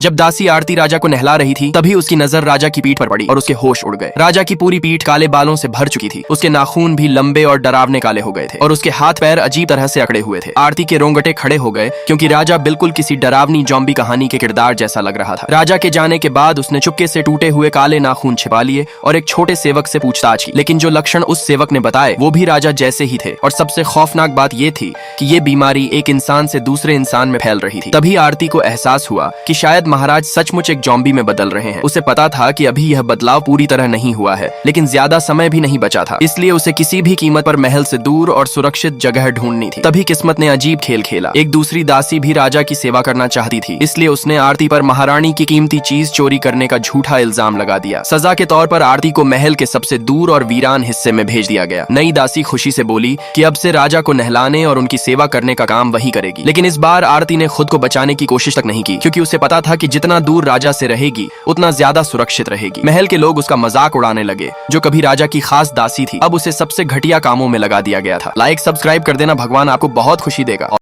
जब दासी आरती राजा को नहला रही थी तभी उसकी नजर राजा की पीठ पर पड़ी और उसके होश उड़ गए। राजा की पूरी पीठ काले बालों से भर चुकी थी, उसके नाखून भी लंबे और डरावने काले हो गए थे और उसके हाथ पैर अजीब तरह से अकड़े हुए थे। आरती के रोंगटे खड़े हो गए क्योंकि राजा बिल्कुल किसी डरावनी जॉम्बी कहानी के किरदार जैसा लग रहा था। राजा के जाने के बाद उसने चुपके से टूटे हुए काले नाखून छिपा लिए और एक छोटे सेवक से पूछताछ की, लेकिन जो लक्षण उस सेवक ने बताए वो भी राजा जैसे ही थे और सबसे खौफनाक बात ये थी कि ये बीमारी एक इंसान से दूसरे इंसान में फैल रही थी। तभी आरती को एहसास हुआ कि शायद महाराज सचमुच एक जॉम्बी में बदल रहे हैं। उसे पता था कि अभी यह बदलाव पूरी तरह नहीं हुआ है, लेकिन ज्यादा समय भी नहीं बचा था, इसलिए उसे किसी भी कीमत पर महल से दूर और सुरक्षित जगह ढूंढनी थी। तभी किस्मत ने अजीब खेल खेला। एक दूसरी दासी भी राजा की सेवा करना चाहती थी, इसलिए उसने आरती पर महारानी की कीमती चीज चोरी करने का झूठा इल्जाम लगा दिया। सजा के तौर पर आरती को महल के सबसे दूर और वीरान हिस्से में भेज दिया गया। नई दासी खुशी से बोली कि अब से राजा को नहलाने और उनकी सेवा करने का काम वही करेगी। लेकिन इस बार आरती ने खुद को बचाने की कोशिश तक नहीं की, क्योंकि उसे पता था कि जितना दूर राजा से रहेगी उतना ज्यादा सुरक्षित रहेगी। महल के लोग उसका मजाक उड़ाने लगे। जो कभी राजा की खास दासी थी अब उसे सबसे घटिया कामों में लगा दिया गया था। लाइक सब्सक्राइब कर देना, भगवान आपको बहुत खुशी देगा।